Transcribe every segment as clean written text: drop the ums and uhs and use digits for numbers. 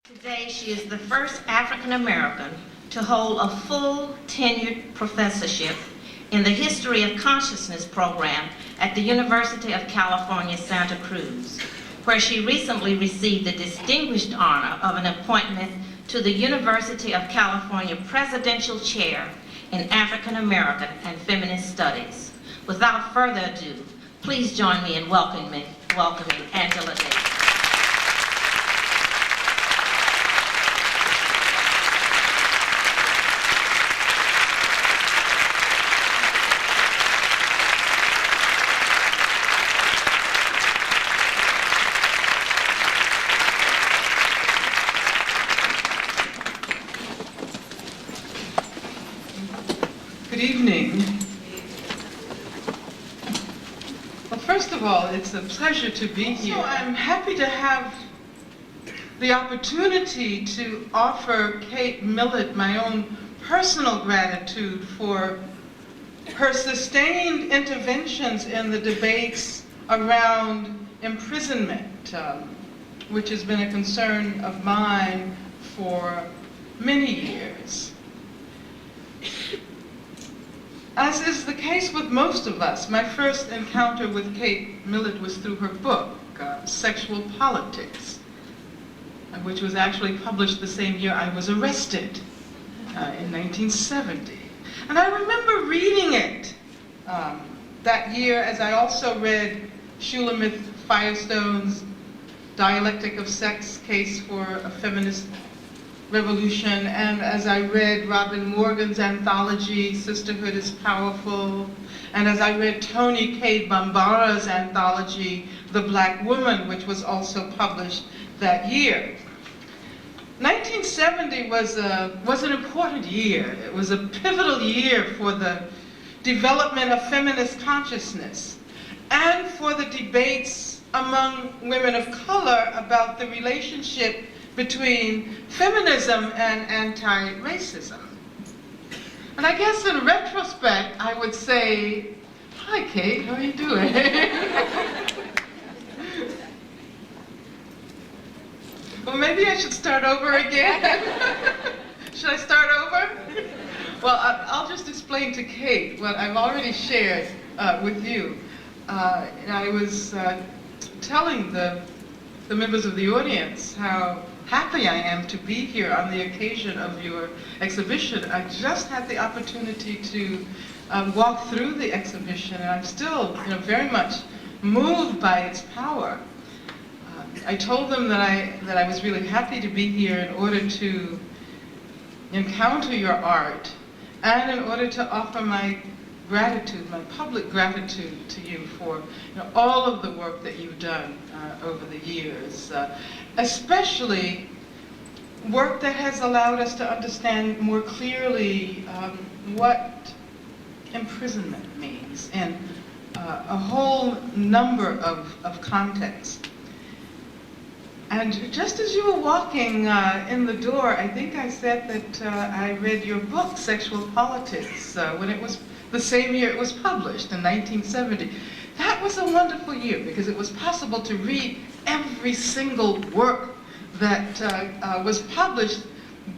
Today, she is the first African American to hold a full tenured professorship in the History of Consciousness program at the University of California, Santa Cruz, where she recently received the distinguished honor of an appointment to the University of California Presidential Chair in African American and Feminist Studies. Without further ado, please join me in welcoming Angela Davis. Good evening. Well, first of all, it's a pleasure to be here. I'm happy to have the opportunity to offer Kate Millett my own personal gratitude for her sustained interventions in the debates around imprisonment, which has been a concern of mine for many years. As is the case with most of us, my first encounter with Kate Millett was through her book, Sexual Politics, which was actually published the same year I was arrested, in 1970. And I remember reading it that year, as I also read Shulamith Firestone's Dialectic of Sex, Case for a Feminist Revolution, and as I read Robin Morgan's anthology, Sisterhood is Powerful, and as I read Toni Cade Bambara's anthology, The Black Woman, which was also published that year. 1970 was an important year. It was a pivotal year for the development of feminist consciousness and for the debates among women of color about the relationship between feminism and anti-racism. And I guess in retrospect, I would say, hi Kate, how are you doing? Well, maybe I should start over again. Should I start over? Well, I'll just explain to Kate what I've already shared with you. I was telling the members of the audience how happy I am to be here on the occasion of your exhibition. I just had the opportunity to walk through the exhibition, and I'm still very much moved by its power. I told them that I was really happy to be here in order to encounter your art and in order to offer my gratitude, my public gratitude to you for all of the work that you've done over the years, especially work that has allowed us to understand more clearly what imprisonment means in a whole number of contexts. And just as you were walking in the door, I think I said that I read your book, Sexual Politics, when it was the same year it was published, in 1970. That was a wonderful year because it was possible to read every single work that was published,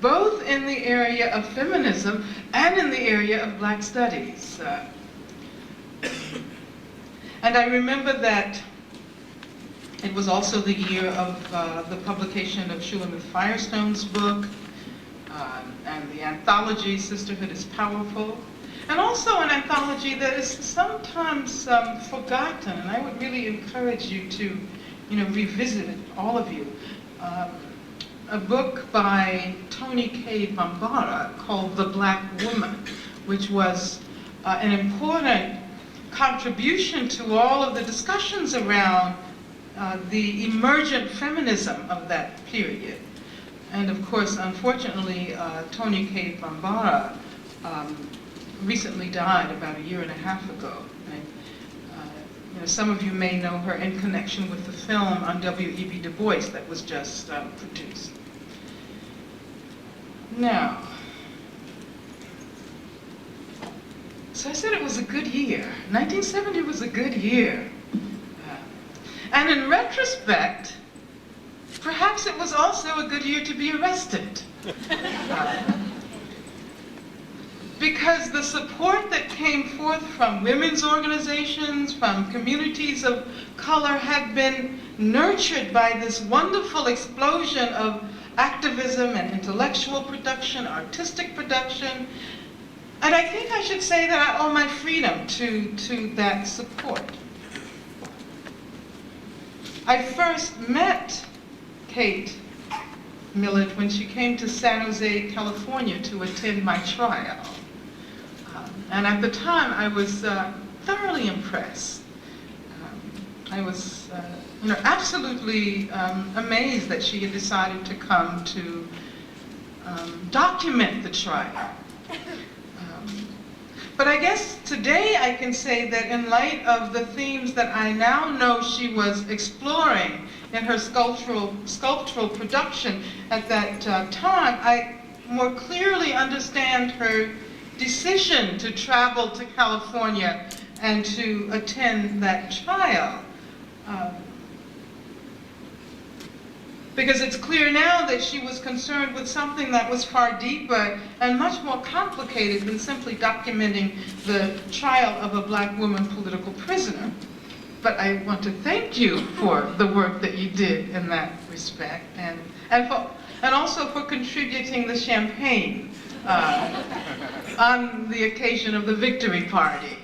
both in the area of feminism and in the area of Black studies. And I remember that it was also the year of the publication of Shulamith Firestone's book and the anthology Sisterhood is Powerful, and also an anthology that is sometimes forgotten, and I would really encourage you to revisit it, all of you. A book by Toni Cade Bambara called The Black Woman, which was an important contribution to all of the discussions around the emergent feminism of that period. And of course, unfortunately, Toni Cade Bambara recently died about 1.5 years ago. Some of you may know her in connection with the film on W.E.B. Du Bois that was just produced. Now, so I said it was a good year. 1970 was a good year. And in retrospect, perhaps it was also a good year to be arrested. Because the support that came forth from women's organizations, from communities of color, had been nurtured by this wonderful explosion of activism and intellectual production, artistic production. And I think I should say that I owe my freedom to that support. I first met Kate Millett when she came to San Jose, California to attend my trial. And at the time, I was thoroughly impressed. I was absolutely amazed that she had decided to come to document the trial. But I guess today I can say that in light of the themes that I now know she was exploring in her sculptural production at that time, I more clearly understand her decision to travel to California and to attend that trial. Because it's clear now that she was concerned with something that was far deeper and much more complicated than simply documenting the trial of a black woman political prisoner. But I want to thank you for the work that you did in that respect, and also for contributing the champagne on the occasion of the victory party.